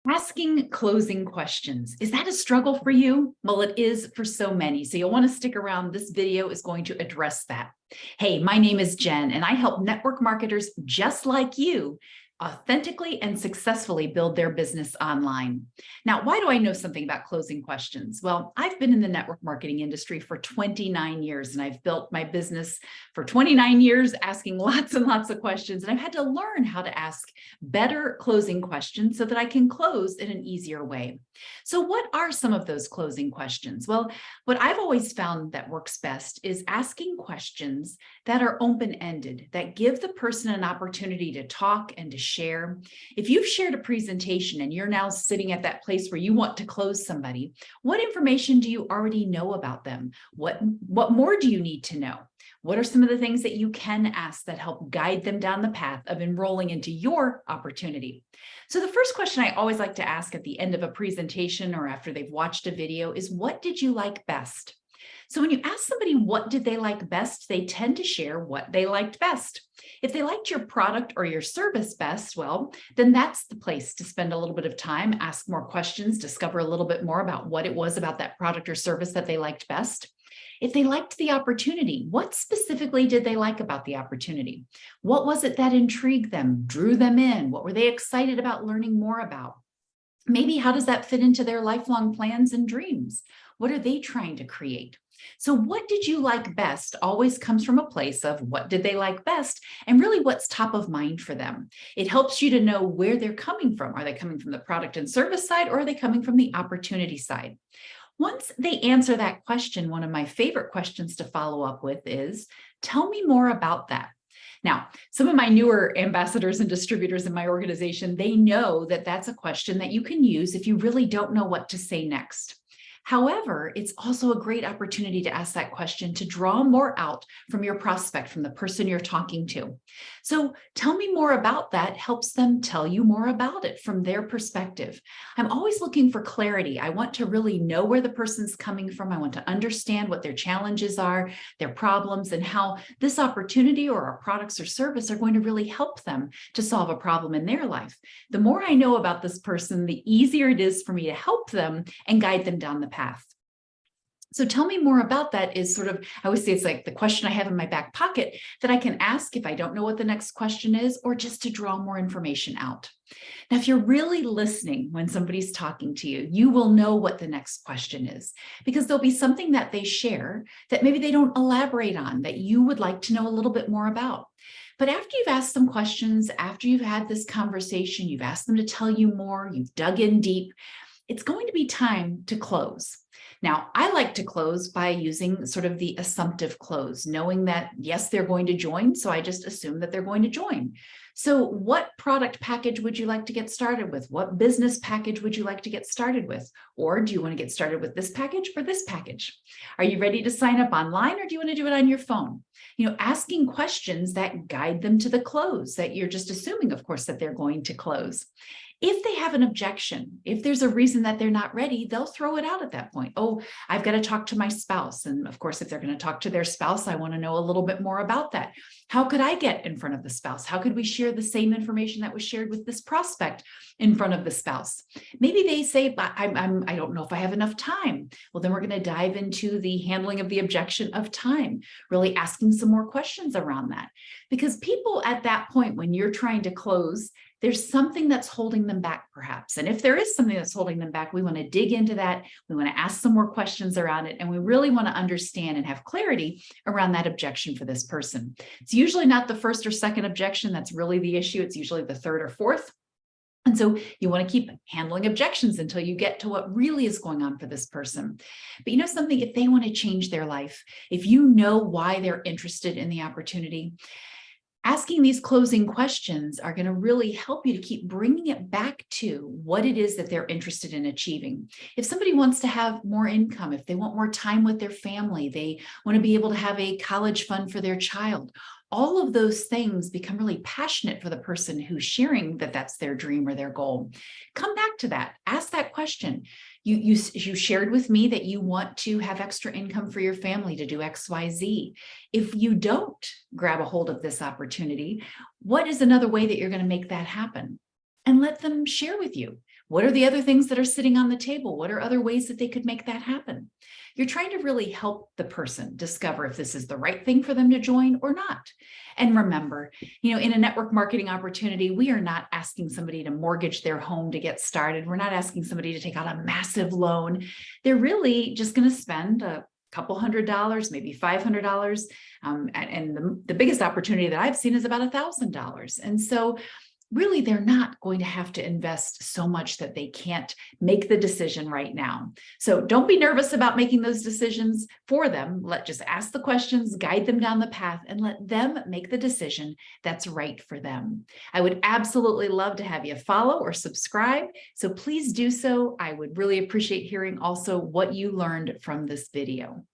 Asking closing questions. Is that a struggle for you? Well, it is for so many. So you'll want to stick around. This video is going to address that. Hey, my name is Jen, and I help network marketers just like you authentically and successfully build their business online. Now, why do I know something about closing questions? Well, I've been in the network marketing industry for 29 years, and I've built my business for 29 years, asking lots and lots of questions. And I've had to learn how to ask better closing questions so that I can close in an easier way. So what are some of those closing questions? Well, what I've always found that works best is asking questions that are open-ended, that give the person an opportunity to talk and to share. If you've shared a presentation and you're now sitting at that place where you want to close somebody, what information do you already know about them? What more do you need to know? What are some of the things that you can ask that help guide them down the path of enrolling into your opportunity? So the first question I always like to ask at the end of a presentation or after they've watched a video is, what did you like best? So when you ask somebody what did they like best, they tend to share what they liked best. If they liked your product or your service best, well, then that's the place to spend a little bit of time, ask more questions, discover a little bit more about what it was about that product or service that they liked best. If they liked the opportunity, what specifically did they like about the opportunity? What was it that intrigued them, drew them in? What were they excited about learning more about? Maybe how does that fit into their lifelong plans and dreams? What are they trying to create? So what did you like best always comes from a place of what did they like best and really what's top of mind for them. It helps you to know where they're coming from. Are they coming from the product and service side, or are they coming from the opportunity side? Once they answer that question, one of my favorite questions to follow up with is, tell me more about that. Now, some of my newer ambassadors and distributors in my organization, they know that that's a question that you can use if you really don't know what to say next. However, it's also a great opportunity to ask that question to draw more out from your prospect, from the person you're talking to. So tell me more about that helps them tell you more about it from their perspective. I'm always looking for clarity. I want to really know where the person's coming from. I want to understand what their challenges are, their problems, and how this opportunity or our products or service are going to really help them to solve a problem in their life. The more I know about this person, the easier it is for me to help them and guide them down the path. So tell me more about that is sort of, I always say it's like the question I have in my back pocket that I can ask if I don't know what the next question is, or just to draw more information out. Now, if you're really listening when somebody's talking to you, you will know what the next question is, because there'll be something that they share that maybe they don't elaborate on that you would like to know a little bit more about. But after you've asked some questions, after you've had this conversation, you've asked them to tell you more, you've dug in deep, it's going to be time to close. Now, I like to close by using sort of the assumptive close, knowing that, yes, they're going to join, so I just assume that they're going to join. So what product package would you like to get started with? What business package would you like to get started with? Or do you want to get started with this package or this package? Are you ready to sign up online, or do you want to do it on your phone? Asking questions that guide them to the close, that you're just assuming, of course, that they're going to close. If they have an objection, if there's a reason that they're not ready, they'll throw it out at that point. Oh, I've got to talk to my spouse. And of course, if they're going to talk to their spouse, I want to know a little bit more about that. How could I get in front of the spouse? How could we share the same information that was shared with this prospect in front of the spouse? Maybe they say, I don't know if I have enough time. Well, then we're going to dive into the handling of the objection of time, really asking some more questions around that. Because people at that point, when you're trying to close, there's something that's holding them back, perhaps. And if there is something that's holding them back, we want to dig into that. We want to ask some more questions around it. And we really want to understand and have clarity around that objection for this person. It's usually not the first or second objection that's really the issue. It's usually the third or fourth. And so you want to keep handling objections until you get to what really is going on for this person. But you know something, if they want to change their life, if you know why they're interested in the opportunity, asking these closing questions are going to really help you to keep bringing it back to what it is that they're interested in achieving. If somebody wants to have more income, if they want more time with their family, they want to be able to have a college fund for their child, all of those things become really passionate for the person who's sharing that that's their dream or their goal. Come back to that. Ask that question. You shared with me that you want to have extra income for your family to do X, Y, Z. If you don't grab a hold of this opportunity, what is another way that you're going to make that happen? and let them share with you. What are the other things that are sitting on the table? What are other ways that they could make that happen? You're trying to really help the person discover if this is the right thing for them to join or not. And remember, in a network marketing opportunity, we are not asking somebody to mortgage their home to get started. We're not asking somebody to take out a massive loan. They're really just going to spend a couple $100, maybe $500. And the biggest opportunity that I've seen is about $1,000. And so really, they're not going to have to invest so much that they can't make the decision right now. So don't be nervous about making those decisions for them. Just ask the questions, guide them down the path, and let them make the decision that's right for them. I would absolutely love to have you follow or subscribe. So please do so. I would really appreciate hearing also what you learned from this video.